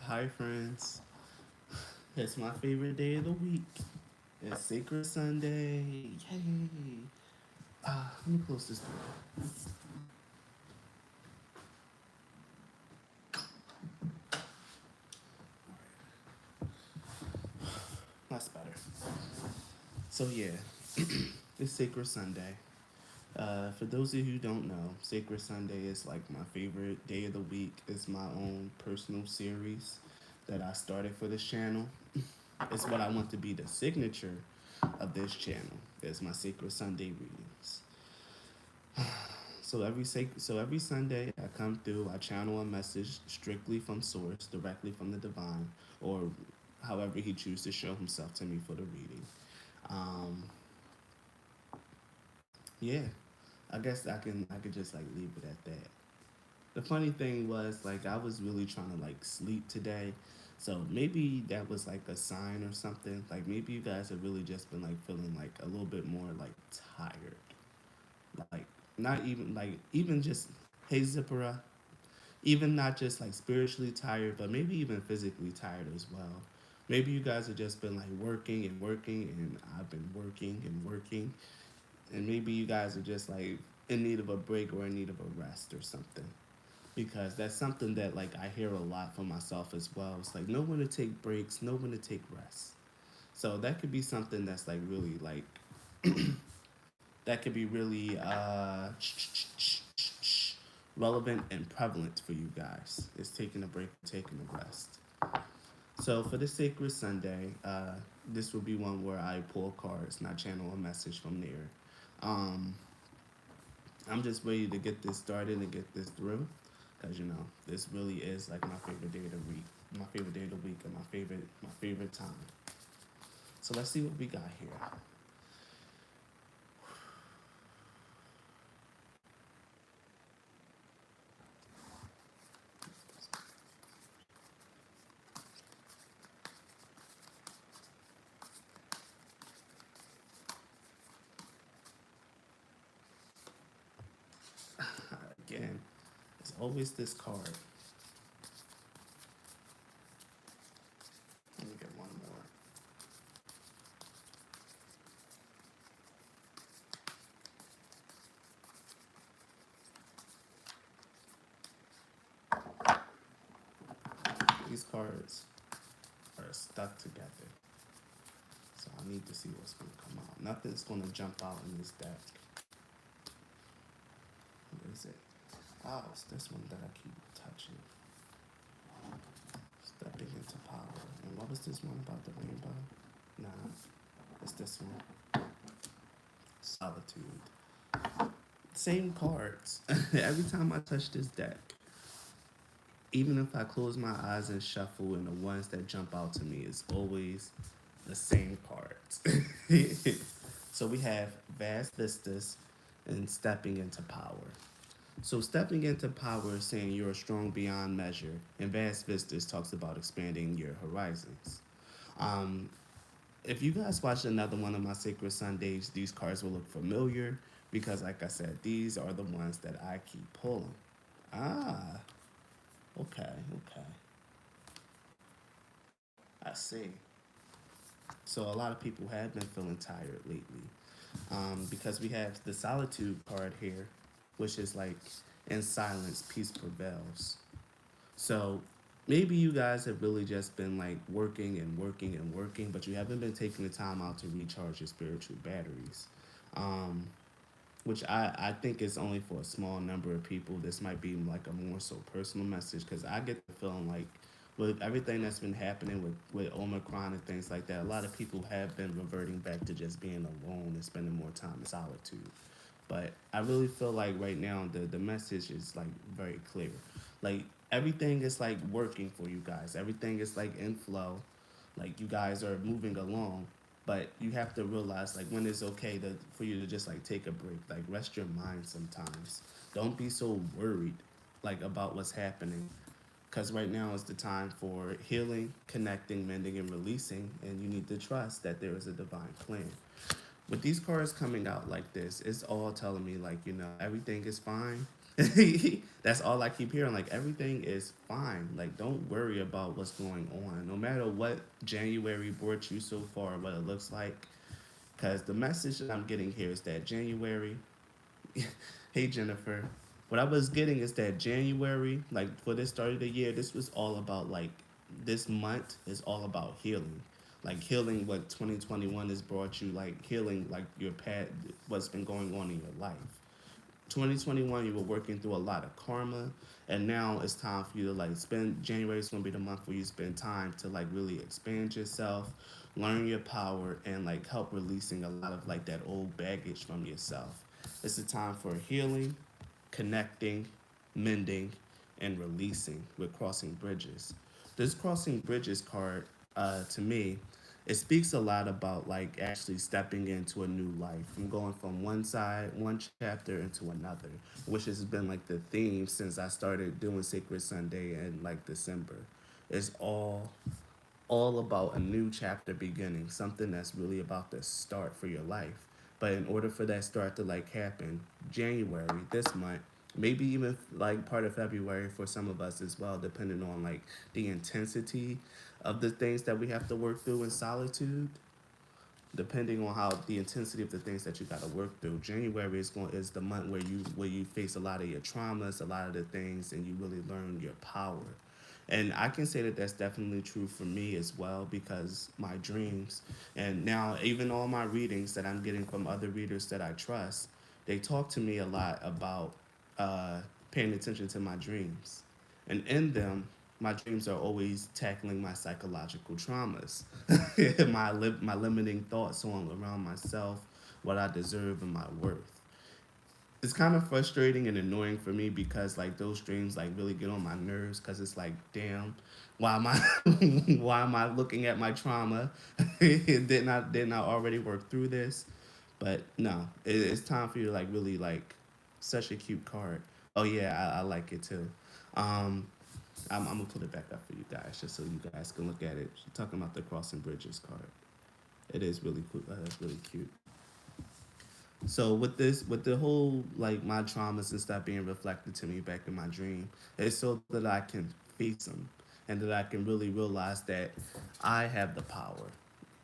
Hi, friends. It's my favorite day of the week. It's Sacred Sunday. Yay! Let me close this door. That's better. So, yeah, it's Sacred Sunday. For those of you who don't know, Sacred Sunday is like my favorite day of the week. It's my own personal series that I started for this channel. It's what I want to be the signature of this channel. It's my Sacred Sunday readings. So every Sunday I come through, I channel a message strictly from source, directly from the divine, or however he chooses to show himself to me for the reading. Um, yeah, I guess I could just like leave it at that. The funny thing was like I was really trying to like sleep today. So maybe that was like a sign or something. Like maybe you guys have really just been like feeling like a little bit more like tired. Like not even like even just hey Zippera, even not just like spiritually tired, but maybe even physically tired as well. Maybe you guys have just been like working and working, and I've been working and working, and maybe you guys are just like in need of a break or in need of a rest or something. Because that's something that like I hear a lot from myself as well. It's like know when to take breaks, know when to take rest. So that could be something that's like really like that could be really relevant and prevalent for you guys. Is taking a break, taking a rest. So for the Sacred Sunday, this will be one where I pull cards, not channel a message from there. Um, I'm just ready to get this started and get this through, because this really is like my favorite day of the week, my favorite day of the week, and my favorite time. So let's see what we got here. Again, there's always this card. Let me get one more. These cards are stuck together. So I need to see what's going to come out. Nothing's going to jump out in this deck. What is it? Oh, it's this one that I keep touching. Stepping into power. And what was this one about the rainbow? Nah, it's this one. Solitude. Same cards. Every time I touch this deck, even if I close my eyes and shuffle, and the ones that jump out to me is always the same cards. So we have Vast Vistas and Stepping into Power. So stepping into power is saying you're strong beyond measure, and Vast Vistas talks about expanding your horizons. Um, if you guys watch another one of my Sacred Sundays, these cards will look familiar because, like I said, these are the ones that I keep pulling. Ah, okay, okay. I see. So a lot of people have been feeling tired lately because we have the Solitude card here, which is like in silence, peace prevails. So maybe you guys have really just been like working and working and working, but you haven't been taking the time out to recharge your spiritual batteries. Um, which I think is only for a small number of people. This might be like a more so personal message because I get the feeling like with everything that's been happening with Omicron and things like that, a lot of people have been reverting back to just being alone and spending more time in solitude. But I really feel like right now the message is like very clear. Like everything is like working for you guys. Everything is like in flow. Like you guys are moving along. But you have to realize like when it's okay to for you to just like take a break. Like rest your mind sometimes. Don't be so worried like about what's happening. Because right now is the time for healing, connecting, mending, and releasing, and you need to trust that there is a divine plan. With these cards coming out like this, it's all telling me like everything is fine. That's all I keep hearing. Like everything is fine. Like don't worry about what's going on. No matter what January brought you so far, what it looks like. Because the message that I'm getting here is that January, hey Jennifer, what I was getting is that January, like for this start of the year, this was all about like this month is all about healing. Like healing what 2021 has brought you, like healing like your past, what's been going on in your life. 2021 you were working through a lot of karma, and now it's time for you to like spend January is going to be the month where you spend time to like really expand yourself, learn your power, and like help releasing a lot of like that old baggage from yourself. It's a time for healing, connecting, mending, and releasing with crossing bridges. This crossing bridges card, to me, it speaks a lot about like actually stepping into a new life. I'm going from one side, one chapter into another, which has been like the theme since I started doing Sacred Sunday in like December. It's all about a new chapter beginning, something that's really about the start for your life. But in order for that start to like happen, January, this month, maybe even like part of February for some of us as well, depending on like the intensity of the things that we have to work through in solitude, depending on how the intensity of the things that you got to work through. January is the month where you face a lot of your traumas, a lot of the things, and you really learn your power. And I can say that that's definitely true for me as well because my dreams and now even all my readings that I'm getting from other readers that I trust, they talk to me a lot about paying attention to my dreams. And in them, my dreams are always tackling my psychological traumas, my limiting thoughts on around myself, what I deserve, and my worth. It's kind of frustrating and annoying for me because like those dreams like really get on my nerves because it's like damn, why am I why am I looking at my trauma? Didn't I already work through this? But no, it's time for you to like really like such a cute card. Oh yeah, I like it too. um I'm gonna put it back up for you guys just so you guys can look at it. She's talking about the crossing bridges card. It is really cool. It's really cute. So with this, with the whole like my traumas and stuff being reflected to me back in my dream, it's so that I can face them, and that I can really realize that I have the power,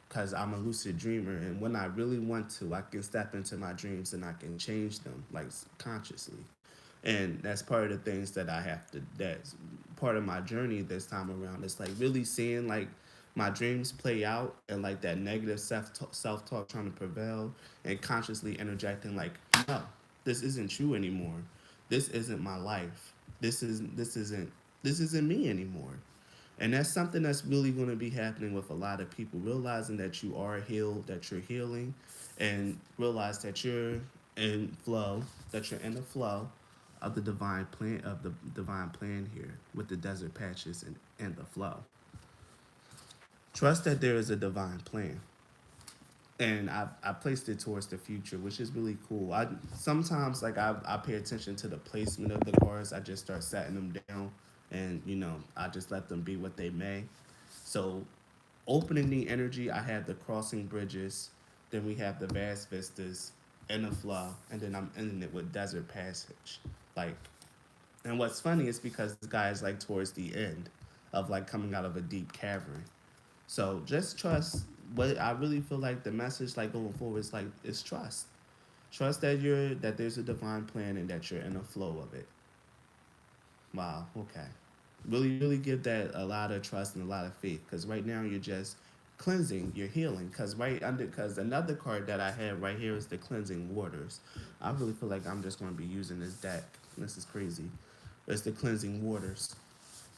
because I'm a lucid dreamer, and when I really want to, I can step into my dreams and I can change them like consciously. And that's part of the things that I have to, that's part of my journey this time around. It's like really seeing like my dreams play out and like that negative self talk trying to prevail, and consciously interjecting like, no, this isn't true anymore. This isn't my life. This isn't me anymore. And that's something that's really going to be happening with a lot of people, realizing that you are healed, that you're healing, and realize that you're in flow, that you're in the flow of the divine plan here with the desert patches and the flow. Trust that there is a divine plan. And I placed it towards the future, which is really cool. I sometimes like I pay attention to the placement of the cards. I just start setting them down, and I just let them be what they may. So opening the energy, I have the crossing bridges, then we have the vast vistas and the flow, and then I'm ending it with desert passage. Like, and what's funny is because this guy is like towards the end of like coming out of a deep cavern. So just trust. What I really feel like the message like going forward is like is trust. Trust that there's a divine plan and that you're in the flow of it. Wow. Okay. Really give that a lot of trust and a lot of faith, because right now you're just cleansing, you're healing. Because another card that I have right here is the cleansing waters. I really feel like I'm just going to be using this deck. This is crazy. It's the cleansing waters.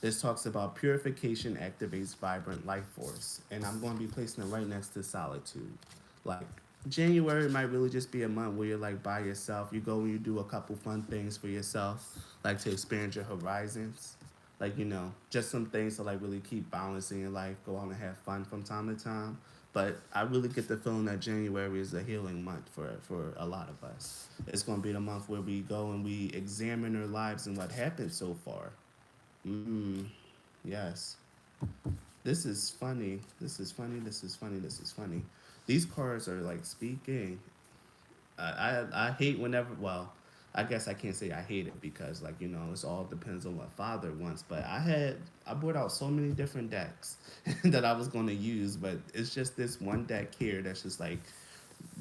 This talks about purification activates vibrant life force, and I'm going to be placing it right next to solitude. Like January might really just be a month where you're like by yourself. You go and you do a couple fun things for yourself, like to expand your horizons. Like just some things to like really keep balancing your life. Go out and have fun from time to time. But I really get the feeling that January is a healing month for a lot of us. It's going to be the month where we go and we examine our lives and what happened so far. Mm, yes. This is funny. This is funny. This is funny. This is funny. These cards are like speaking. I hate whenever. Well, I guess I can't say I hate it because, like, it's all depends on what Father wants. But I brought out so many different decks that I was going to use, but it's just this one deck here that's just like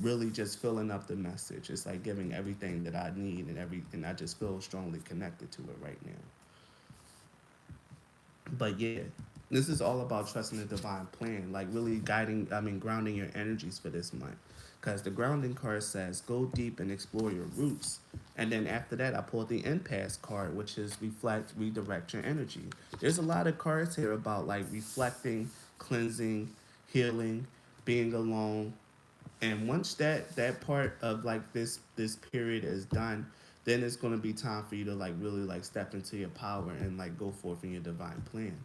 really just filling up the message. It's like giving everything that I need and everything. I just feel strongly connected to it right now. But yeah, this is all about trusting the divine plan, like really grounding your energies for this month. Because the grounding card says, go deep and explore your roots. And then after that, I pulled the impasse card, which is reflect, redirect your energy. There's a lot of cards here about like reflecting, cleansing, healing, being alone, and once that part of like this period is done, then it's going to be time for you to like really like step into your power and like go forth in your divine plan.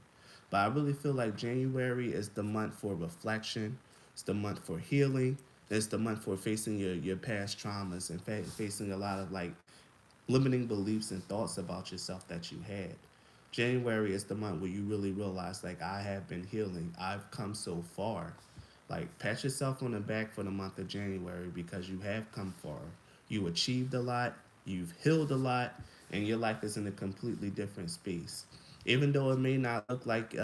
But I really feel like January is the month for reflection. It's the month for healing. It's the month for facing your past traumas and facing a lot of like limiting beliefs and thoughts about yourself that you had. January is the month where you really realize, like, I have been healing. I've come so far. Like, pat yourself on the back for the month of January because you have come far. You achieved a lot, you've healed a lot, and your life is in a completely different space. Even though it may not look like,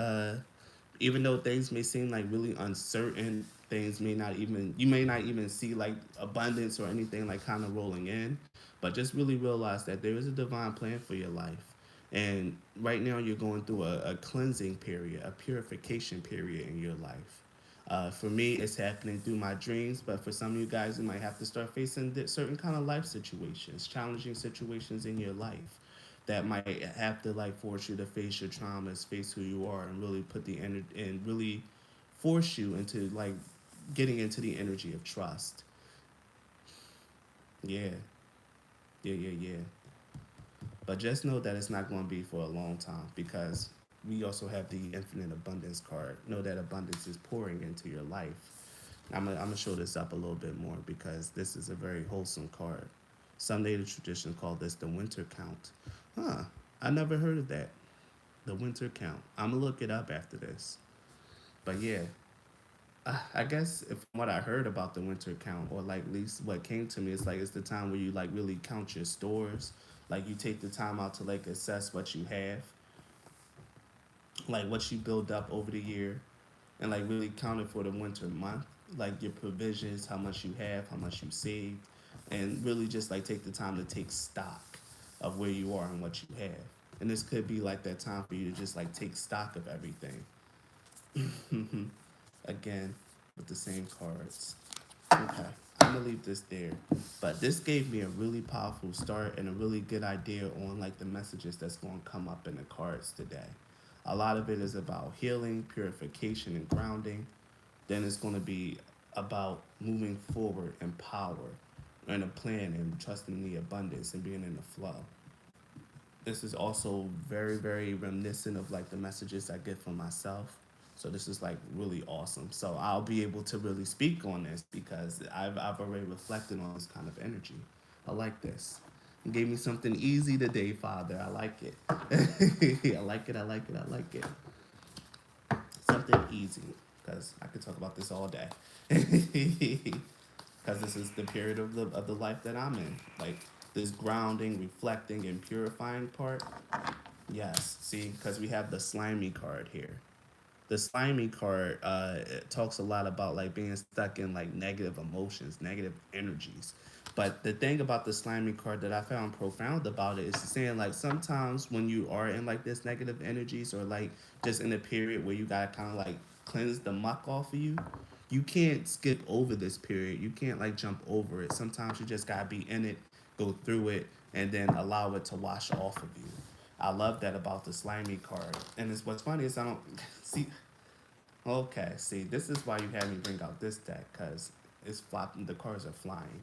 even though things may seem like really uncertain, things may not even, you may not even see like abundance or anything like kind of rolling in, but just really realize that there is a divine plan for your life. And right now you're going through a cleansing period, a purification period in your life. For me, it's happening through my dreams, but for some of you guys, you might have to start facing certain kind of life situations, challenging situations in your life that might have to like force you to face your traumas, face who you are, and really put the energy and really force you into like getting into the energy of trust. Yeah, yeah. But just know that it's not going to be for a long time because we also have the infinite abundance card. Know that abundance is pouring into your life. I'm gonna show this up a little bit more because this is a very wholesome card. Some native traditions call this the winter count. Huh? I never heard of that. The winter count. I'm gonna look it up after this. But yeah, I guess if what I heard about the winter count, or like at least what came to me, is like it's the time where you like really count your stores. Like you take the time out to like assess what you have, like what you build up over the year, and like really count it for the winter month, like your provisions, how much you have, how much you saved, and really just like take the time to take stock of where you are and what you have. And this could be like that time for you to just like take stock of everything. Again, with the same cards. Okay, I'm gonna leave this there. But this gave me a really powerful start and a really good idea on like the messages that's gonna come up in the cards today. A lot of it is about healing, purification, and grounding. Then it's gonna be about moving forward and power and a plan and trusting the abundance and being in the flow. This is also very, very reminiscent of like the messages I get from myself. So this is like really awesome. So I'll be able to really speak on this because I've already reflected on this kind of energy. I like this. You gave me something easy today, Father. I like it. I like it. I like it. I like it. Something easy because I could talk about this all day. Because this is the period of the life that I'm in. Like this grounding, reflecting, and purifying part. Yes, see, because we have the slimy card here. The slimy card it talks a lot about like being stuck in like negative emotions, negative energies. But the thing about the slimy card that I found profound about it is saying like sometimes when you are in like this negative energies or like just in a period where you gotta kind of like cleanse the muck off of you, you can't skip over this period. You can't like jump over it. Sometimes you just gotta be in it, go through it, and then allow it to wash off of you. I love that about the slimy card. And it's what's funny is I don't see. Okay, see, this is why you had me bring out this deck because it's flopping. The cards are flying.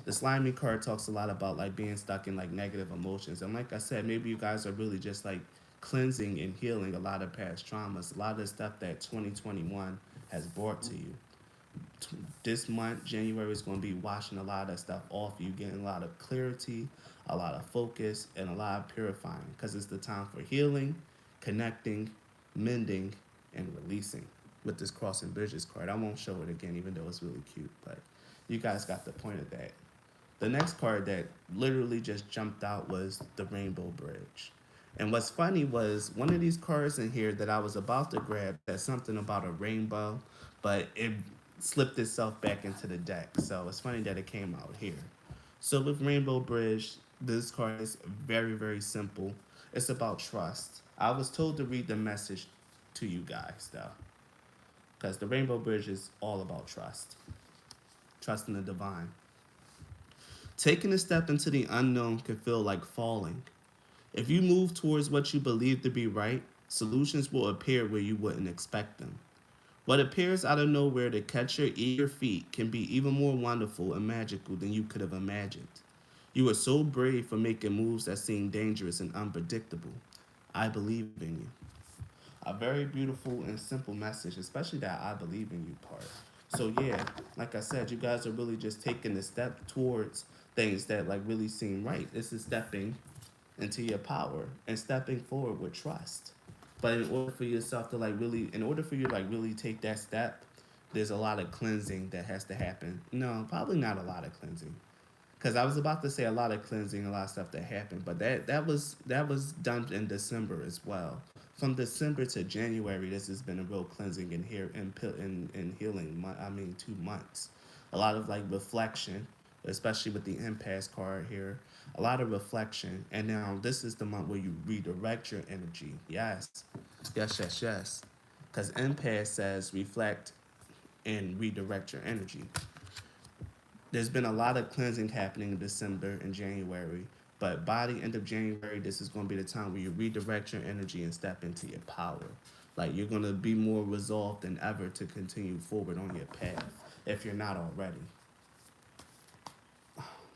The slimy card talks a lot about like being stuck in like negative emotions, and like I said, maybe you guys are really just like cleansing and healing a lot of past traumas, a lot of the stuff that 2021 has brought to you. This month, January is going to be washing a lot of that stuff off you, getting a lot of clarity, a lot of focus, and a lot of purifying because it's the time for healing, connecting, mending, and releasing with this crossing bridges card. I won't show it again, even though it's really cute, but you guys got the point of that. The next card that literally just jumped out was the Rainbow Bridge. And what's funny was one of these cards in here that I was about to grab said something about a rainbow, but it slipped itself back into the deck. So it's funny that it came out here. So with Rainbow Bridge, this card is very, very simple. It's about trust. I was told to read the message to you guys though, because the Rainbow Bridge is all about trust. Trust in the divine. Taking a step into the unknown can feel like falling. If you move towards what you believe to be right, solutions will appear where you wouldn't expect them. What appears out of nowhere to catch your eager feet can be even more wonderful and magical than you could have imagined. You are so brave for making moves that seem dangerous and unpredictable. I believe in you. A very beautiful and simple message, especially that I believe in you part. So yeah, like I said, you guys are really just taking a step towards things that like really seem right. This is stepping into your power and stepping forward with trust. But in order for yourself to like really, in order for you to like really take that step, there's a lot of cleansing that has to happen. No, probably not a lot of cleansing. Because I was about to say a lot of cleansing, a lot of stuff that happened, but that was done in December as well. From December to January, this has been a real cleansing in here and healing. I mean, 2 months. A lot of like reflection, especially with the impasse card here. A lot of reflection, and now this is the month where you redirect your energy. Yes, yes, yes, yes. Because impasse says reflect and redirect your energy. There's been a lot of cleansing happening in December and January, but by the end of January, this is going to be the time where you redirect your energy and step into your power. Like you're going to be more resolved than ever to continue forward on your path if you're not already.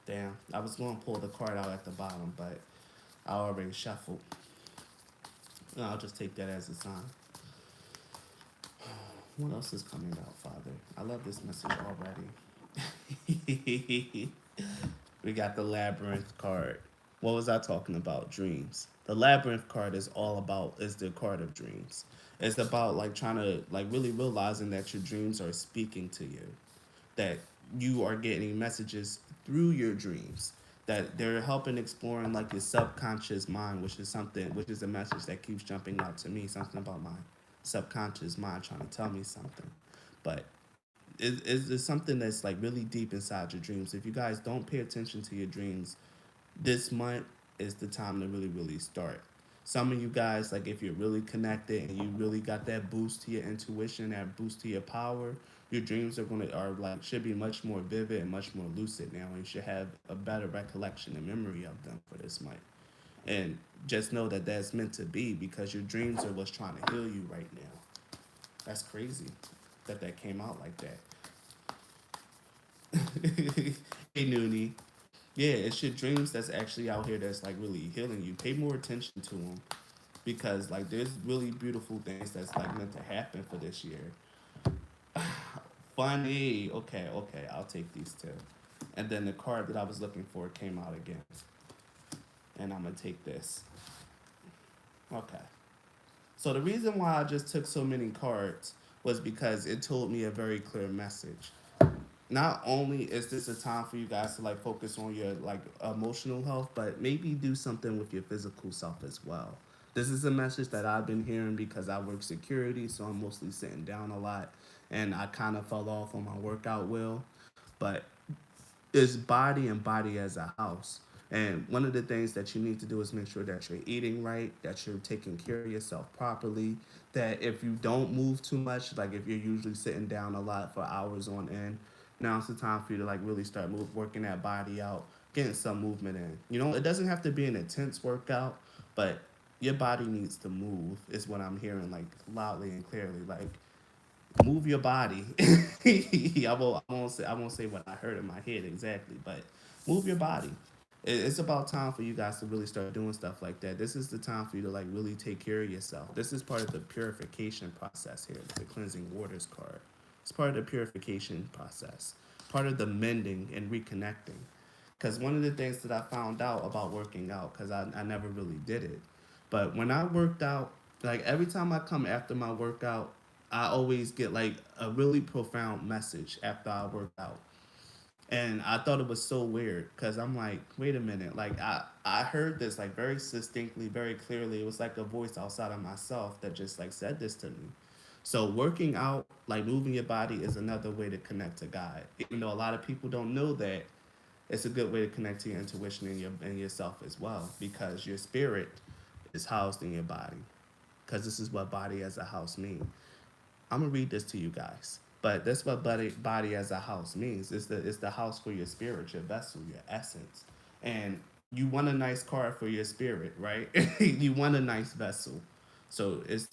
Damn, I was going to pull the card out at the bottom, but I already shuffled. I'll just take that as a sign. What else is coming out, Father? I love this message already. We got the Labyrinth card. What was I talking about? Dreams. The Labyrinth card is all about is the card of dreams. It's about like trying to like really realizing that your dreams are speaking to you. That you are getting messages through your dreams. That they're helping exploring like your subconscious mind, which is a message that keeps jumping out to me, something about my subconscious mind trying to tell me something. But it's something that's like really deep inside your dreams. If you guys don't pay attention to your dreams, this month is the time to really, really start. Some of you guys, like if you're really connected and you really got that boost to your intuition, that boost to your power, your dreams are like should be much more vivid and much more lucid now, and you should have a better recollection and memory of them for this month. And just know that that's meant to be because your dreams are what's trying to heal you right now. That's crazy that that came out like that. Hey, Noonie. Yeah, it's your dreams that's actually out here that's like really healing you. Pay more attention to them because like there's really beautiful things that's like meant to happen for this year. Funny. Okay, okay, I'll take these two. And then the card that I was looking for came out again. And I'm gonna take this. Okay. So the reason why I just took so many cards was because it told me a very clear message. Not only is this a time for you guys to like focus on your like emotional health, but maybe do something with your physical self as well. This is a message that I've been hearing because I work security, so I'm mostly sitting down a lot, and I kind of fell off on my workout wheel. But it's body and body as a house. And one of the things that you need to do is make sure that you're eating right, that you're taking care of yourself properly, that if you don't move too much, like if you're usually sitting down a lot for hours on end, now's the time for you to like really start working that body out, getting some movement in. You know, it doesn't have to be an intense workout, but your body needs to move is what I'm hearing like loudly and clearly. Like move your body. I won't say what I heard in my head exactly, but move your body. It's about time for you guys to really start doing stuff like that. This is the time for you to like really take care of yourself. This is part of the purification process here, the cleansing waters card. It's part of the purification process, part of the mending and reconnecting. Because one of the things that I found out about working out, because I never really did it, but when I worked out, like every time I come after my workout, I always get like a really profound message after I work out. And I thought it was so weird because I'm like, wait a minute. Like, I heard this like very distinctly, very clearly. It was like a voice outside of myself that just like said this to me. So working out, like moving your body, is another way to connect to God. Even though a lot of people don't know that, it's a good way to connect to your intuition and yourself as well, because your spirit is housed in your body. Because this is what body as a house means. I'm gonna read this to you guys. But that's what body as a house means. It's the house for your spirit, your vessel, your essence. And you want a nice car for your spirit, right? You want a nice vessel. So it's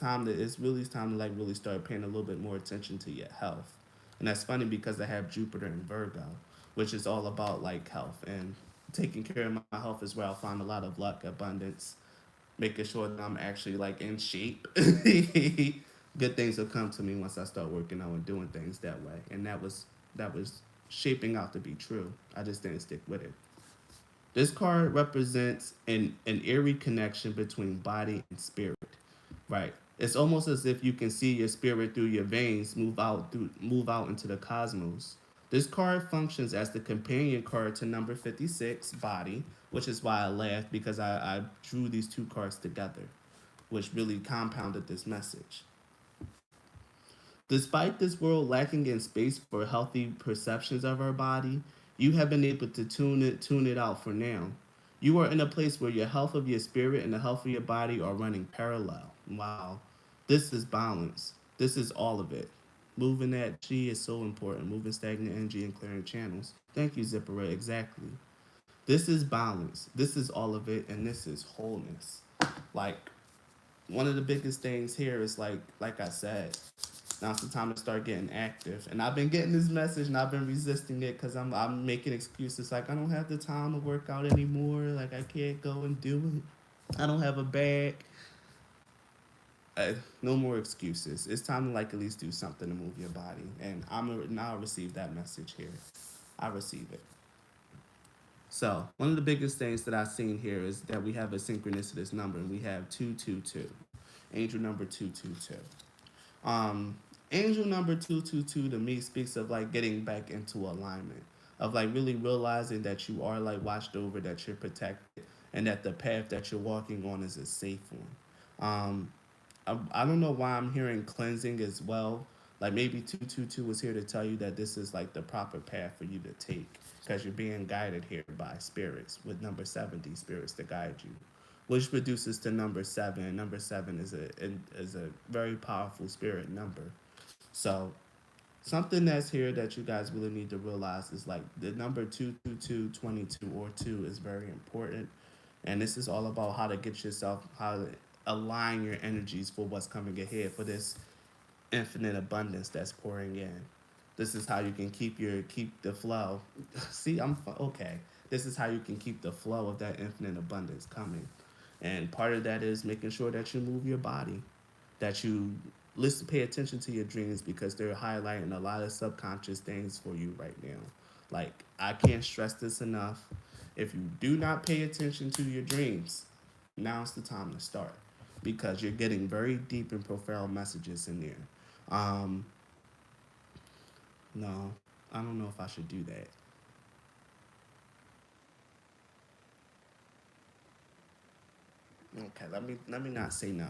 really time to like really start paying a little bit more attention to your health. And that's funny because I have Jupiter in Virgo, which is all about like health and taking care of my health is where I'll find a lot of luck, abundance, making sure that I'm actually like in shape. Good things will come to me once I start working out and doing things that way. And that was shaping out to be true. I just didn't stick with it. This card represents an eerie connection between body and spirit. Right. It's almost as if you can see your spirit through your veins move out into the cosmos. This card functions as the companion card to number 56, body, which is why I laughed because I drew these two cards together, which really compounded this message. Despite this world lacking in space for healthy perceptions of our body, you have been able to tune it out for now. You are in a place where your health of your spirit and the health of your body are running parallel. Wow. This is balance. This is all of it. Moving that G is so important. Moving stagnant energy and clearing channels. Thank you, Zipporah. Exactly. This is balance. This is all of it, and this is wholeness. Like, one of the biggest things here is like I said, now it's the time to start getting active. And I've been getting this message and I've been resisting it because I'm making excuses like I don't have the time to work out anymore. Like I can't go and do it. I don't have a bag. No more excuses. It's time to like at least do something to move your body. And now receive that message here. I receive it. So one of the biggest things that I've seen here is that we have a synchronicitous number, and we have 222, angel number 222. Angel number 222 to me speaks of like getting back into alignment, of like really realizing that you are like watched over, that you're protected, and that the path that you're walking on is a safe one. I don't know why I'm hearing cleansing as well. Like maybe 222 is here to tell you that this is like the proper path for you to take because you're being guided here by spirits with number 70 spirits to guide you, which produces to number 7. Number 7 is a very powerful spirit number. So something that's here that you guys really need to realize is like the number 222, 22, or 2 is very important. And this is all about how to get yourself, how to align your energies for what's coming ahead, for this infinite abundance that's pouring in. This is how you can keep the flow. See, okay. This is how you can keep the flow of that infinite abundance coming. And part of that is making sure that you move your body, that you listen, pay attention to your dreams because they're highlighting a lot of subconscious things for you right now. Like, I can't stress this enough. If you do not pay attention to your dreams, now's the time to start because you're getting very deep and profound messages in there. Um, no, I don't know if I should do that. Okay, let me not say no.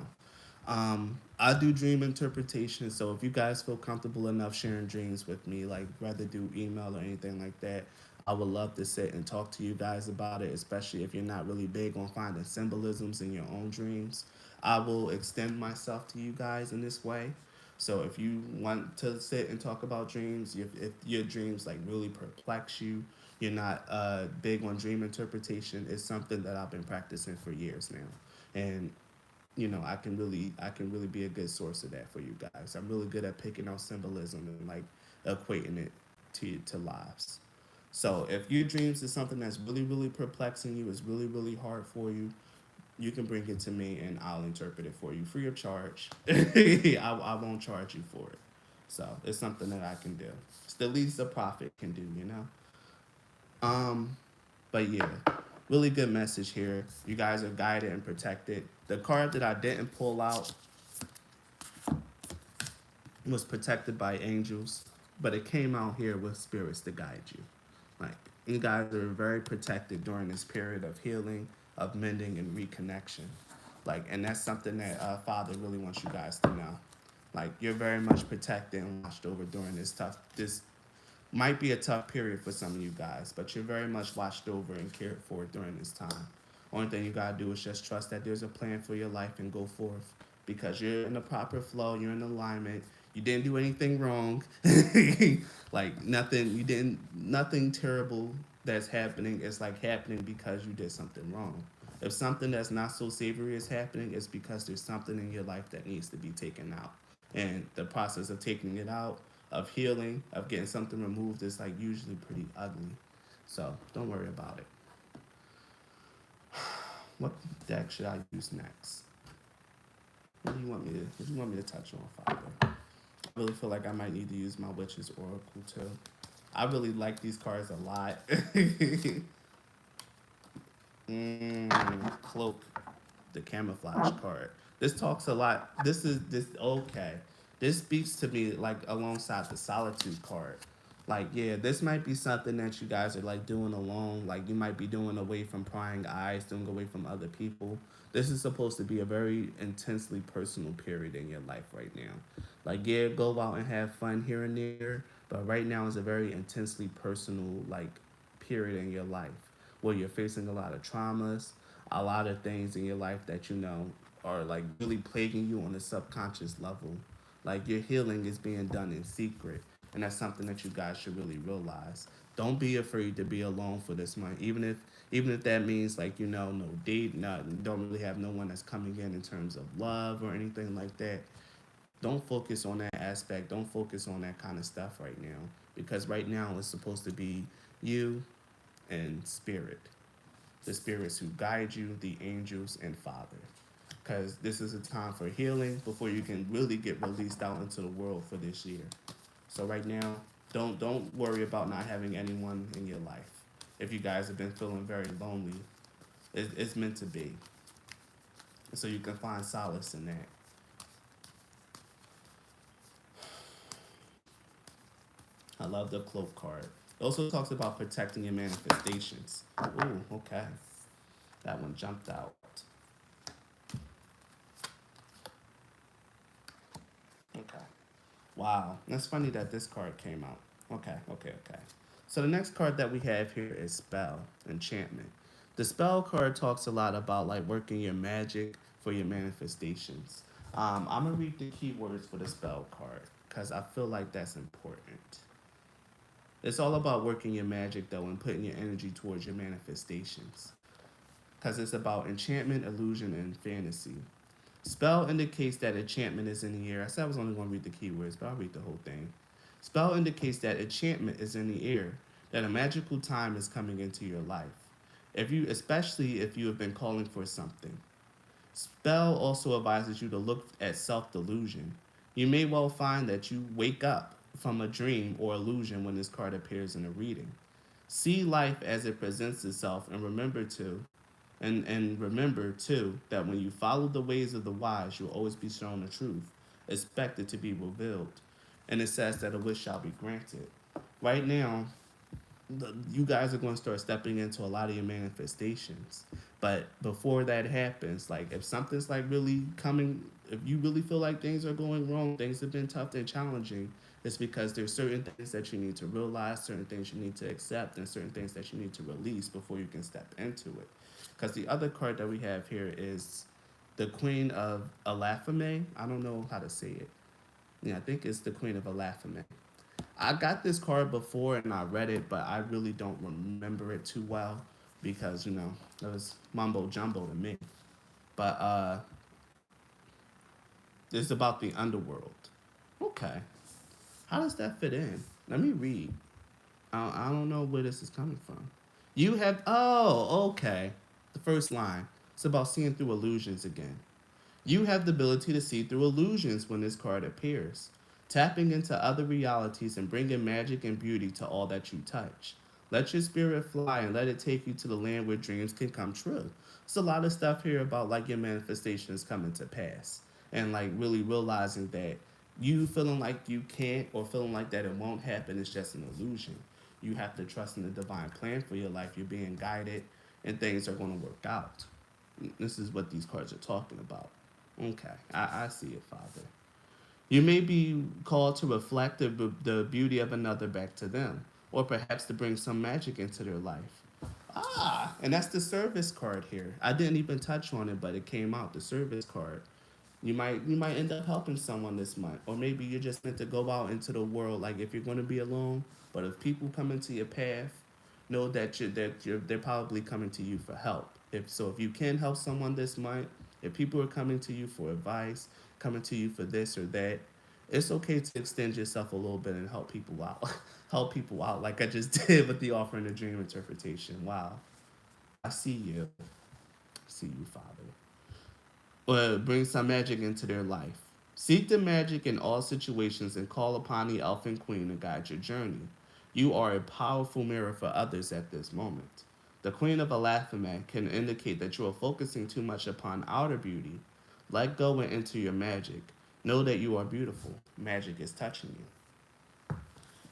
I do dream interpretation, so if you guys feel comfortable enough sharing dreams with me, like rather do email or anything like that, I would love to sit and talk to you guys about it, especially if you're not really big on finding symbolisms in your own dreams. I will extend myself to you guys in this way. So if you want to sit and talk about dreams, if your dreams like really perplex you, you're not big on dream interpretation, it's something that I've been practicing for years now. And I can really be a good source of that for you guys. I'm really good at picking out symbolism and like equating it to lives. So if your dreams is something that's really really perplexing you, is really really hard for you, you can bring it to me and I'll interpret it for you free of charge. I won't charge you for it. So it's something that I can do. It's the least a prophet can do, you know. Um, but yeah, really good message here. You guys are guided and protected. The card that I didn't pull out was protected by angels, but it came out here with spirits to guide you. Like, you guys are very protected during this period of healing, of mending, and reconnection. Like, and that's something that Father really wants you guys to know. Like, you're very much protected and watched over during this might be a tough period for some of you guys, but you're very much watched over and cared for during this time. Only thing you gotta do is just trust that there's a plan for your life and go forth because you're in the proper flow, you're in alignment. You didn't do anything wrong. Like nothing, you didn't, nothing terrible that's happening is like happening because you did something wrong. If something that's not so savory is happening, it's because there's something in your life that needs to be taken out. And the process of taking it out, of healing, of getting something removed is like usually pretty ugly. So don't worry about it. What deck should I use next? What do you want me to touch on, Father? I really feel like I might need to use my Witch's Oracle too. I really like these cards a lot. Cloak, the camouflage card. This talks a lot. This okay. This speaks to me like alongside the solitude card. Like, yeah, this might be something that you guys are like doing alone. Like you might be doing away from prying eyes, doing away from other people. This is supposed to be a very intensely personal period in your life right now. Like, yeah, go out and have fun here and there, but right now is a very intensely personal like period in your life where you're facing a lot of traumas, a lot of things in your life that you know are like really plaguing you on a subconscious level. Like your healing is being done in secret, and that's something that you guys should really realize. Don't be afraid to be alone for this month, even if that means like no date, not don't really have no one that's coming in terms of love or anything like that. Don't focus on that aspect. Don't focus on that kind of stuff right now because right now it's supposed to be you and spirit, the spirits who guide you, the angels and Father. Because this is a time for healing before you can really get released out into the world for this year. So right now, don't worry about not having anyone in your life. If you guys have been feeling very lonely, it's meant to be. So you can find solace in that. I love the cloak card. It also talks about protecting your manifestations. Ooh, okay. That one jumped out. Okay. Wow. That's funny that this card came out. Okay. So the next card that we have here is Spell, Enchantment. The Spell card talks a lot about like working your magic for your manifestations. I'm gonna read the keywords for the Spell card because I feel like that's important. It's all about working your magic though and putting your energy towards your manifestations because it's about enchantment, illusion, and fantasy. Spell indicates that enchantment is in the air. I said I was only going to read the keywords, but I'll read the whole thing. Spell indicates that enchantment is in the air, that a magical time is coming into your life. Especially if you have been calling for something. Spell also advises you to look at self-delusion. You may well find that you wake up from a dream or illusion when this card appears in a reading. See life as it presents itself and remember too that when you follow the ways of the wise, you'll always be shown the truth, expected to be revealed. And it says that a wish shall be granted. Right now, you guys are going to start stepping into a lot of your manifestations. But before that happens, like if something's like really coming, if you really feel like things are going wrong, things have been tough and challenging, it's because there's certain things that you need to realize, certain things you need to accept, and certain things that you need to release before you can step into it. Because the other card that we have here is the Queen of Alaphame. I don't know how to say it. Yeah, I think it's the Queen of Alaphame. I got this card before and I read it, but I really don't remember it too well because it was mumbo jumbo to me. But it's about the underworld. Okay, how does that fit in? Let me read. I don't know where this is coming from. You have okay. The first line. It's about seeing through illusions again. You have the ability to see through illusions when this card appears, tapping into other realities and bringing magic and beauty to all that you touch. Let your spirit fly and let it take you to the land where dreams can come true. There's a lot of stuff here about like your manifestations coming to pass and like really realizing that you feeling like you can't or feeling like that it won't happen is just an illusion. You have to trust in the divine plan for your life. You're being guided, and things are going to work out. This is what these cards are talking about. Okay, I see it, Father. You may be called to reflect the beauty of another back to them, or perhaps to bring some magic into their life. Ah, and that's the service card here. I didn't even touch on it, but it came out, the service card. You might end up helping someone this month, or maybe you're just meant to go out into the world. Like if you're going to be alone, but if people come into your path, know that they're probably coming to you for help. If you can help someone this month, if people are coming to you for advice, coming to you for this or that, it's okay to extend yourself a little bit and help people out. Help people out, like I just did with the offering a dream interpretation. Wow, I see you. See you, Father. Or bring some magic into their life. Seek the magic in all situations and call upon the elfin queen to guide your journey. You are a powerful mirror for others at this moment. The queen of Elathimel can indicate that you are focusing too much upon outer beauty. Let go and enter your magic. Know that you are beautiful. Magic is touching you.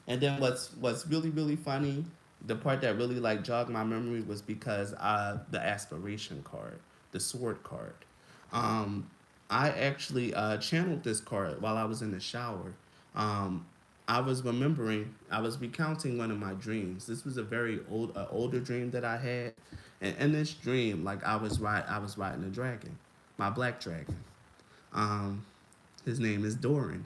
And then what's really funny, the part that really like jogged my memory was because the aspiration card, the sword card. Um, I actually channeled this card while I was in the shower. Um, I was remembering, I was recounting one of my dreams. This was a very older dream that I had, and in this dream, like I was riding a dragon, my black dragon. Um, his name is Doran.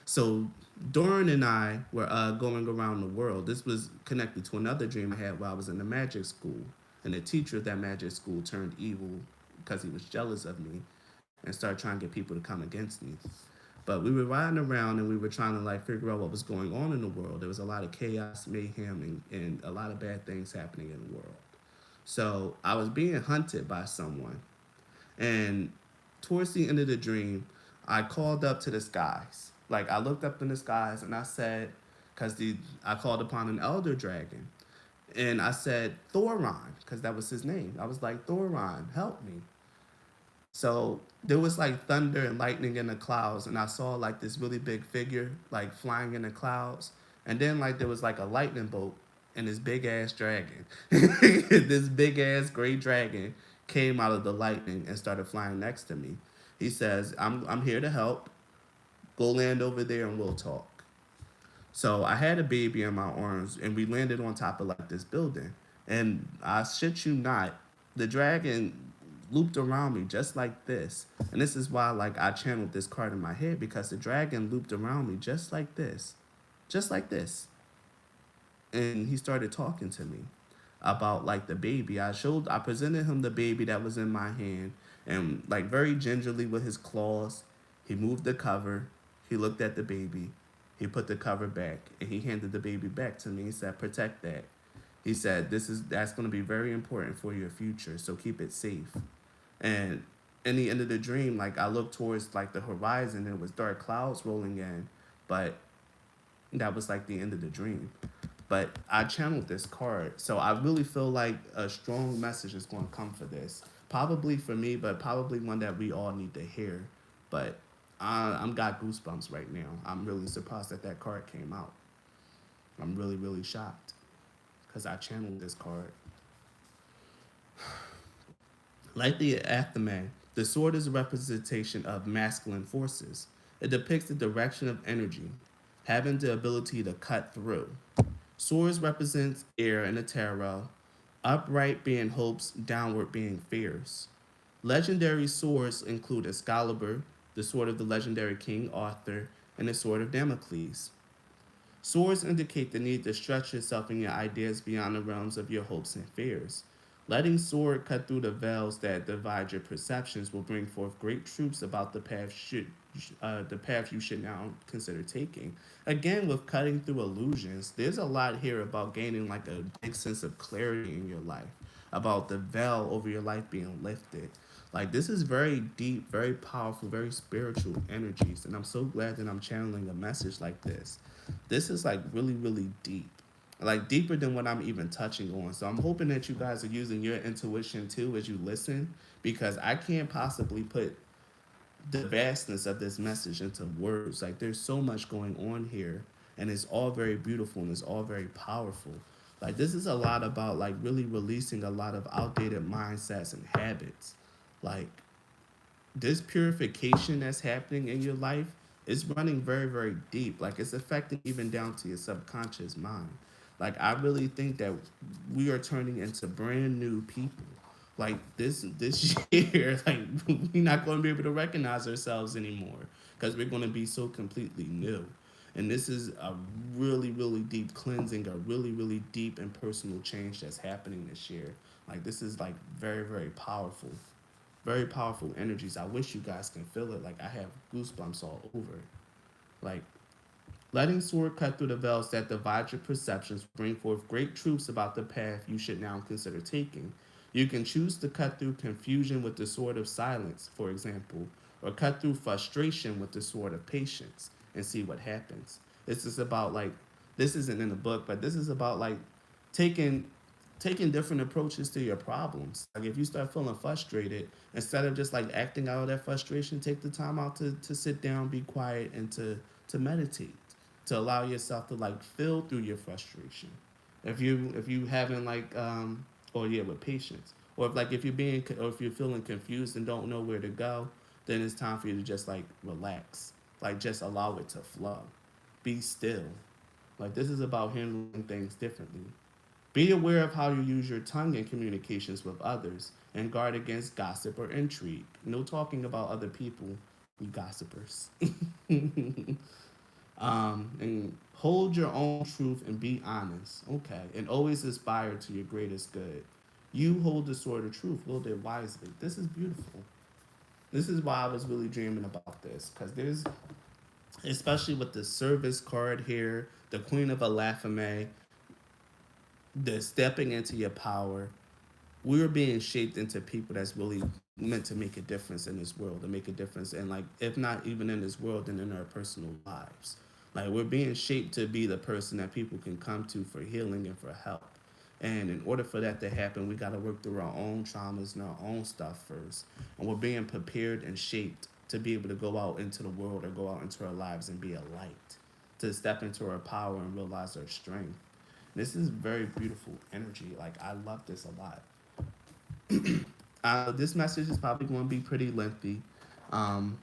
So Doran and I were going around the world. This was connected to another dream I had while I was in the magic school. And the teacher of that magic school turned evil because he was jealous of me and started trying to get people to come against me. But we were riding around and we were trying to like figure out what was going on in the world. There was a lot of chaos, mayhem, and a lot of bad things happening in the world. So I was being hunted by someone, and towards the end of the dream, I called up to the skies. Like I looked up in the skies and I said, because the I called upon an elder dragon, and I said Thoron, because that was his name. I was like, Thoron, help me. So there was like thunder and lightning in the clouds, and I saw like this really big figure like flying in the clouds, and then like there was like a lightning bolt and this big ass dragon, this big ass gray dragon came out of the lightning and started flying next to me. He says, I'm here to help. Go land over there and we'll talk." So I had a baby in my arms, and we landed on top of like this building. And I shit you not, the dragon looped around me just like this. And this is why like I channeled this card in my head, because the dragon looped around me just like this. Just like this. And he started talking to me about like the baby. I presented him the baby that was in my hand, and like very gingerly with his claws, he moved the cover, he looked at the baby, he put the cover back, and he handed the baby back to me. He said, "Protect that." He said, that's gonna be very important for your future, so keep it safe." And in the end of the dream, like I looked towards like the horizon and it was dark clouds rolling in, but that was like the end of the dream. But I channeled this card, so I really feel like a strong message is going to come for this. Probably for me, but probably one that we all need to hear. But I'm got goosebumps right now. I'm really surprised that that card came out. I'm really shocked because I channeled this card. Like the aftermath, the sword is a representation of masculine forces. It depicts the direction of energy, having the ability to cut through. Swords represents air in the tarot, upright being hopes, downward being fears. Legendary swords include Excalibur, the sword of the legendary King Arthur, and the sword of Damocles. Swords indicate the need to stretch yourself and your ideas beyond the realms of your hopes and fears. Letting sword cut through the veils that divide your perceptions will bring forth great truths about the path you should now consider taking. Again, with cutting through illusions, there's a lot here about gaining like a big sense of clarity in your life, about the veil over your life being lifted. Like this is very deep, very powerful, very spiritual energies, and I'm so glad that I'm channeling a message like this. This is like really deep, like deeper than what I'm even touching on. So I'm hoping that you guys are using your intuition too as you listen, because I can't possibly put the vastness of this message into words. Like there's so much going on here, And it's all very beautiful and it's all very powerful. Like this is a lot about like really releasing a lot of outdated mindsets and habits. Like this purification that's happening in your life is running very, very deep. Like it's affecting even down to your subconscious mind. Like I really think that we are turning into brand new people. Like this year, like we're not going to be able to recognize ourselves anymore because we're going to be so completely new. And this is a really, really deep cleansing, a really, really deep and personal change that's happening this year. Like this is like very, very powerful energies. I wish you guys can feel it. Like I have goosebumps all over it. Like letting sword cut through the veils that divide your perceptions bring forth great truths about the path you should now consider taking. You can choose to cut through confusion with the sword of silence, for example, or cut through frustration with the sword of patience and see what happens. This is about like this isn't in the book, but this is about like taking taking different approaches to your problems. Like if you start feeling frustrated, instead of just like acting out of that frustration, take the time out to sit down, be quiet, and to meditate, to allow yourself to like feel through your frustration. If you having like or yeah, with patience, or if like if you're being or if you're feeling confused and don't know where to go, then it's time for you to just like relax, like just allow it to flow, be still. Like this is about handling things differently. Be aware of how you use your tongue in communications with others and guard against gossip or intrigue. No talking about other people, you gossipers. And hold your own truth and be honest. Okay. And always aspire to your greatest good. You hold the sword of truth, wield it wisely. This is beautiful. This is why I was really dreaming about this. Because there's, especially with the service card here, the Queen of Alaphame, the stepping into your power, we're being shaped into people that's really meant to make a difference in this world, to make a difference, and like if not even in this world, then in our personal lives. Like we're being shaped to be the person that people can come to for healing and for help. And in order for that to happen, we got to work through our own traumas and our own stuff first. And we're being prepared and shaped to be able to go out into the world or go out into our lives and be a light, to step into our power and realize our strength. This is very beautiful energy. Like I love this a lot. This message is probably going to be pretty lengthy. Um,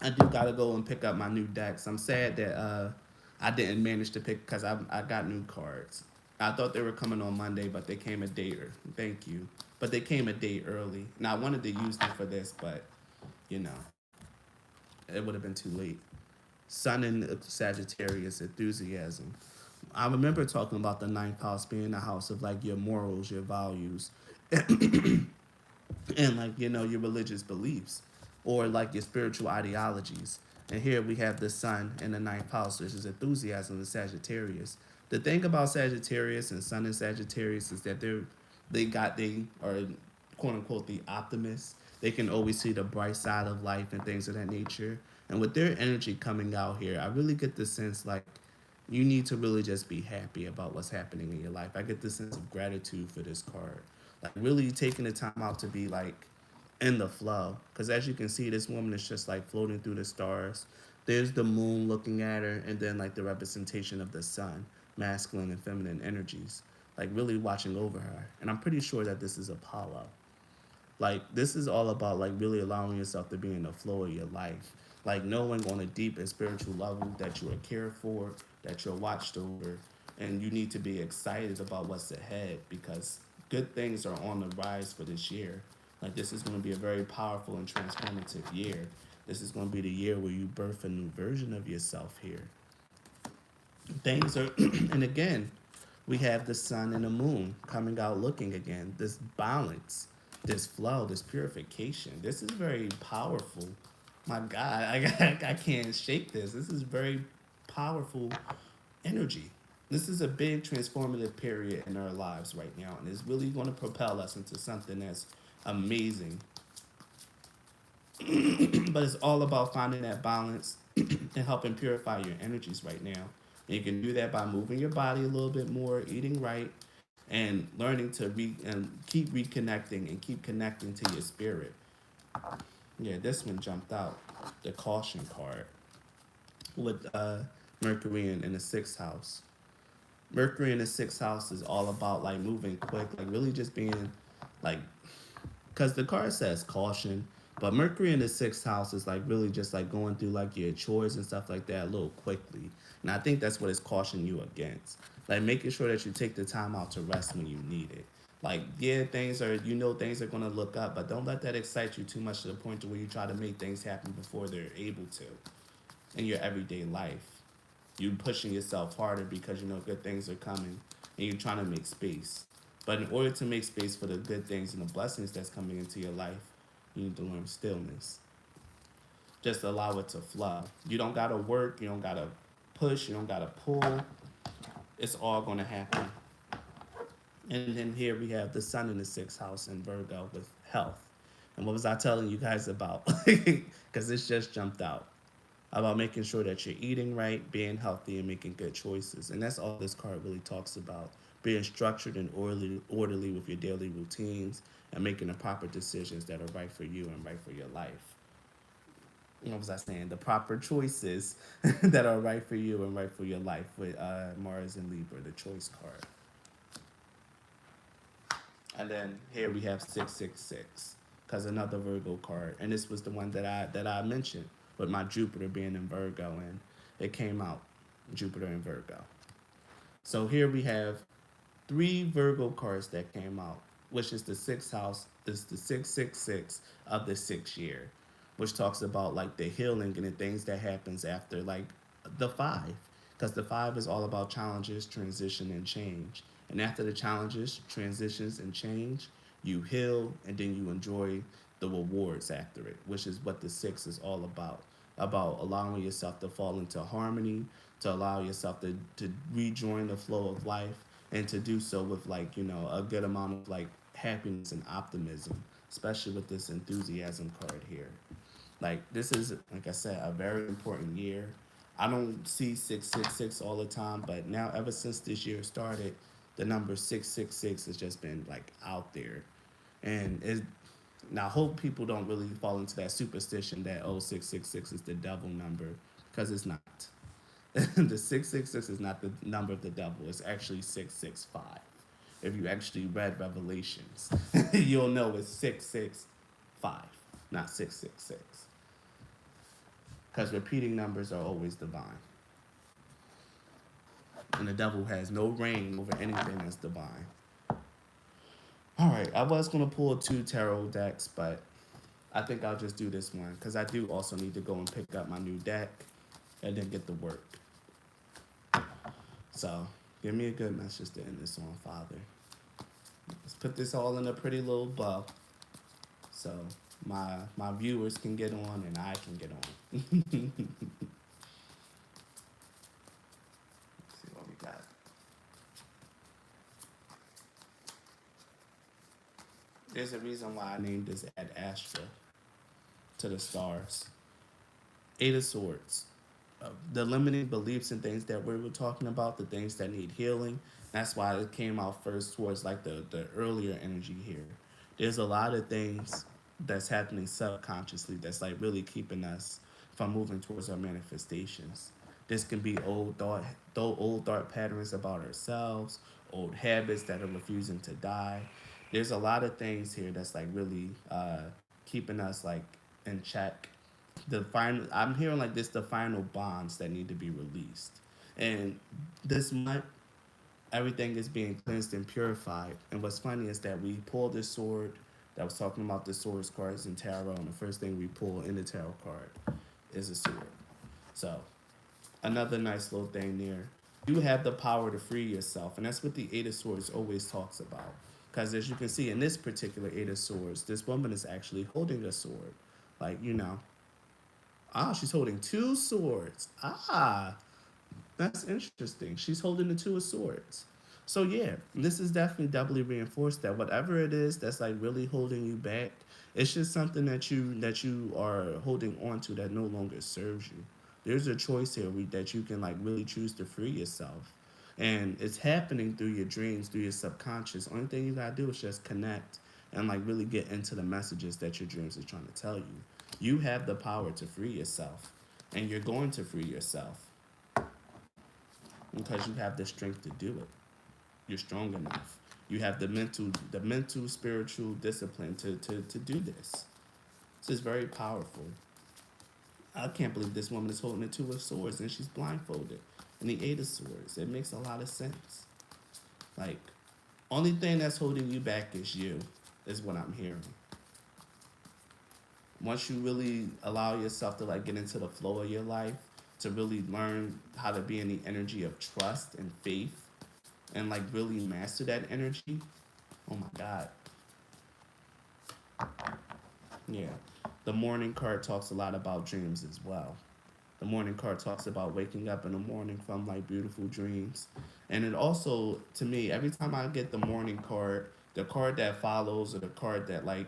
I do gotta go and pick up my new decks. I'm sad that I didn't manage to pick because I got new cards. I thought they were coming on Monday, but they came a day early. Thank you, but they came a day early. Now I wanted to use them for this, but you know it would have been too late. Sun in Sagittarius enthusiasm. I remember talking about the ninth house being the house of like your morals, your values, and like your religious beliefs or like your spiritual ideologies. And here we have the sun in the ninth house, which is enthusiasm in Sagittarius. The thing about Sagittarius and sun in Sagittarius is that they are quote unquote the optimists. They can always see the bright side of life and things of that nature. And with their energy coming out here, I really get the sense like you need to really just be happy about what's happening in your life. I get the sense of gratitude for this card. Like really taking the time out to be like in the flow. Because as you can see, this woman is just like floating through the stars. There's the moon looking at her, and then like the representation of the sun, masculine and feminine energies, like really watching over her. And I'm pretty sure that this is Apollo. Like this is all about like really allowing yourself to be in the flow of your life. Like knowing on a deep and spiritual level that you are cared for, that you're watched over, and you need to be excited about what's ahead because good things are on the rise for this year. Like this is going to be a very powerful and transformative year. This is going to be the year where you birth a new version of yourself here. Things are, and again, we have the sun and the moon coming out looking again. This balance, this flow, this purification. This is very powerful. My God, I can't shake this. This is very powerful energy. This is a big transformative period in our lives right now, and it's really going to propel us into something that's amazing. But it's all about finding that balance and helping purify your energies right now. And you can do that by moving your body a little bit more, eating right, and learning to keep reconnecting and keep connecting to your spirit. Yeah, this one jumped out. The caution card with Mercury in the sixth house. Mercury in the sixth house is all about like moving quick, like really just being like, because the card says caution, but Mercury in the sixth house is like really just like going through like your chores and stuff like that a little quickly. And I think that's what it's cautioning you against. Like making sure that you take the time out to rest when you need it. Like, yeah, things are, things are going to look up, but don't let that excite you too much to the point to where you try to make things happen before they're able to in your everyday life. You pushing yourself harder because you know good things are coming and you're trying to make space. But in order to make space for the good things and the blessings that's coming into your life, you need to learn stillness. Just allow it to flow. You don't gotta work, you don't gotta push, you don't gotta pull. It's all gonna happen. And then here we have the sun in the sixth house in Virgo with health. And what was I telling you guys about? Because it's just jumped out about making sure that you're eating right, being healthy, and making good choices. And that's all this card really talks about: being structured and orderly with your daily routines and making the proper decisions that are right for you and right for your life. What was I saying? The proper choices that are right for you and right for your life with Mars and Libra, the choice card. And then here we have 666, because another Virgo card, and this was the one that I mentioned with my Jupiter being in Virgo, and it came out Jupiter in Virgo. So here we have three Virgo cards that came out, which is the sixth house, is the 666 of the 6th year, which talks about like the healing and the things that happens after like the five, because the five is all about challenges, transition, and change. And after the challenges, transitions, and change, you heal and then you enjoy the rewards after it, which is what the six is all about allowing yourself to fall into harmony, to allow yourself to rejoin the flow of life, and to do so with like, a good amount of like happiness and optimism, especially with this enthusiasm card here. Like this is, like I said, a very important year. I don't see 666 all the time, but now ever since this year started, the number 666 has just been like out there. And it, now I hope people don't really fall into that superstition that, oh, 666 is the devil number, because it's not. The 666 is not the number of the devil. It's actually 665. If you actually read Revelations, you'll know it's 665, not 666. Because repeating numbers are always divine. And the devil has no reign over anything that's divine. All right, I was going to pull two tarot decks, but I think I'll just do this one because I do also need to go and pick up my new deck and then get to work. So give me a good message to end this on, Father. Let's put this all in a pretty little bow so my viewers can get on and I can get on. Let's see what we got. There's a reason why I named this Ad Astra, to the stars. Eight of Swords. The limiting beliefs and things that we were talking about, the things that need healing. That's why it came out first towards like the earlier energy here. There's a lot of things that's happening subconsciously that's like really keeping us from moving towards our manifestations. This can be old thought patterns about ourselves, old habits that are refusing to die. There's a lot of things here that's like really keeping us like in check. The final, I'm hearing like this, the final bonds that need to be released. And this month, everything is being cleansed and purified. And what's funny is that we pulled this sword that was talking about the swords cards in tarot, and the first thing we pull in the tarot card is a sword. So another nice little thing there. You have the power to free yourself, and that's what the Eight of Swords always talks about. Because as you can see in this particular Eight of Swords, this woman is actually holding a sword. Like, she's holding two swords. That's interesting. She's holding the two of swords. So yeah, this is definitely doubly reinforced that whatever it is that's like really holding you back, it's just something that you are holding on to that no longer serves you. There's a choice here that you can like really choose to free yourself. And it's happening through your dreams, through your subconscious. Only thing you gotta do is just connect and like really get into the messages that your dreams are trying to tell you. You have the power to free yourself, and you're going to free yourself. because you have the strength to do it. You're strong enough. You have the mental, spiritual discipline to do this. This is very powerful. I can't believe this woman is holding the two of swords and she's blindfolded. And the eight of swords. It makes a lot of sense. Like, only thing that's holding you back is you, is what I'm hearing. Once you really allow yourself to like get into the flow of your life, to really learn how to be in the energy of trust and faith and like really master that energy, oh my God. Yeah. The morning card talks a lot about dreams as well. The morning card talks about waking up in the morning from like beautiful dreams. And it also, to me, every time I get the morning card, the card that follows or the card that like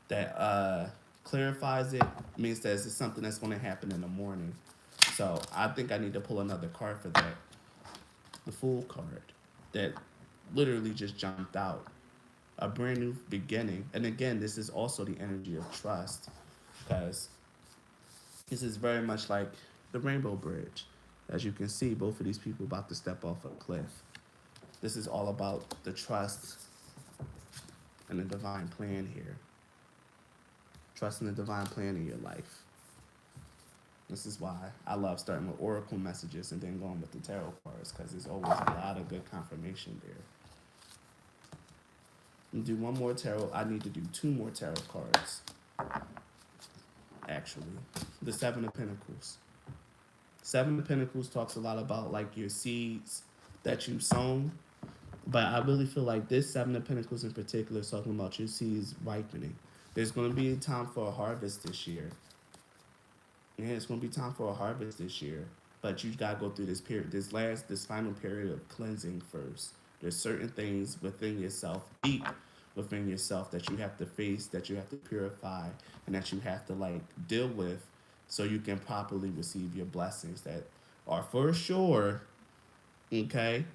that clarifies it means that it's something that's going to happen in the morning. So I think I need to pull another card for that. The Fool card that literally just jumped out. A brand new beginning. And again, this is also the energy of trust because this is very much like the Rainbow Bridge. As you can see, both of these people about to step off a cliff. This is all about the trust and the divine plan here. Trust in the divine plan in your life. This is why I love starting with oracle messages and then going with the tarot cards because there's always a lot of good confirmation there. And do one more tarot. I need to do two more tarot cards. Actually, the Seven of Pentacles. Seven of Pentacles talks a lot about like your seeds that you've sown, but I really feel like this Seven of Pentacles in particular is talking about your seeds ripening. There's going to be a time for a harvest this year. Yeah, it's going to be time for a harvest this year, but you got to go through this period, this final period of cleansing first. There's certain things within yourself, deep within yourself, that you have to face, that you have to purify, and that you have to like deal with so you can properly receive your blessings that are for sure. Okay,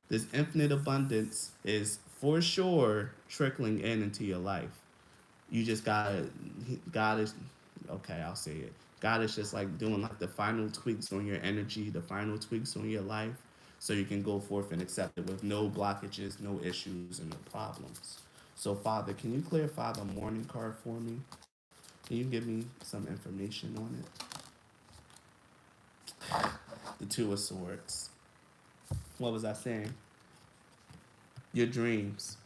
this infinite abundance is for sure trickling in into your life. You just gotta, God is, okay, I'll say it. God is just like doing like the final tweaks on your energy, the final tweaks on your life, so you can go forth and accept it with no blockages, no issues, and no problems. So, Father, can you clarify the morning card for me? Can you give me some information on it? The Two of Swords. What was I saying? Your dreams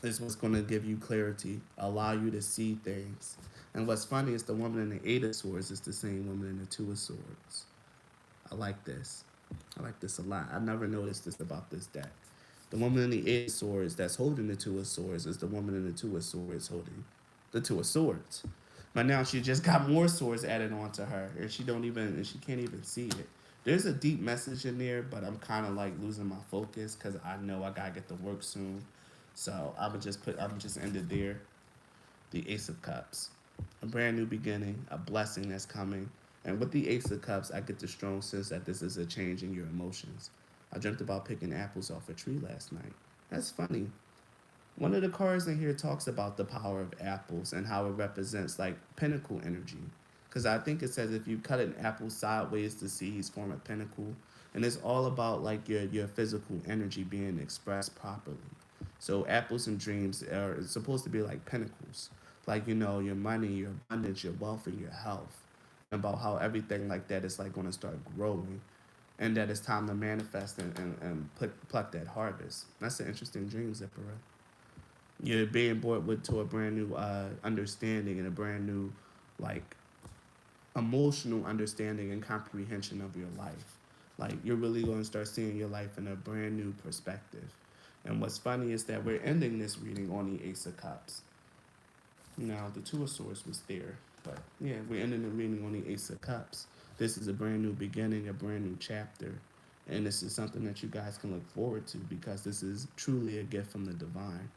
is what's going to give you clarity, allow you to see things. And what's funny is the woman in the Eight of Swords is the same woman in the Two of Swords. I like this. I like this a lot. I never noticed this about this deck. The woman in the Eight of Swords that's holding the Two of Swords is the woman in the Two of Swords holding the Two of Swords. But now she just got more swords added onto her, and she can't even see it. There's a deep message in there, but I'm kind of like losing my focus because I know I gotta get to work soon. So I'm just end it there. The Ace of Cups, a brand new beginning, a blessing that's coming. And with the Ace of Cups, I get the strong sense that this is a change in your emotions. I dreamt about picking apples off a tree last night. That's funny. One of the cards in here talks about the power of apples and how it represents like pinnacle energy. Because I think it says if you cut an apple sideways, the seeds form a pinnacle. And it's all about like your physical energy being expressed properly. So apples and dreams are supposed to be like pinnacles. Like, your money, your abundance, your wealth, and your health. And about how everything like that is like going to start growing. And that it's time to manifest and pluck that harvest. That's an interesting dream, Zipporah. You're being brought to a brand new understanding and a brand new like emotional understanding and comprehension of your life. Like you're really going to start seeing your life in a brand new perspective. And what's funny is that we're ending this reading on the Ace of Cups. Now the Two of Swords was there, but yeah, we're ending the reading on the Ace of Cups. This is a brand new beginning, a brand new chapter. And this is something that you guys can look forward to because this is truly a gift from the divine.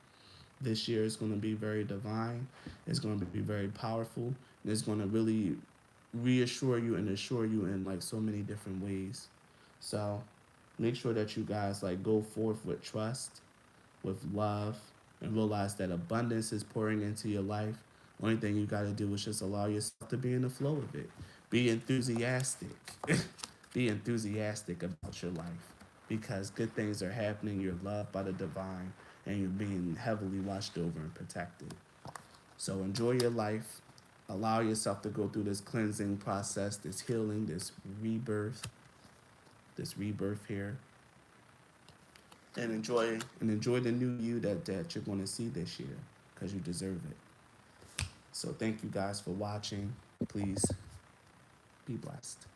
This year is going to be very divine. It's going to be very powerful. And it's going to really reassure you and assure you in like so many different ways. So make sure that you guys like go forth with trust, with love, and realize that abundance is pouring into your life. Only thing you got to do is just allow yourself to be in the flow of it. Be enthusiastic. Be enthusiastic about your life. because good things are happening. You're loved by the divine, and you're being heavily watched over and protected. So enjoy your life. Allow yourself to go through this cleansing process, this healing, this rebirth here, and enjoy the new you that you're going to see this year, because you deserve it. So thank you guys for watching. Please be blessed.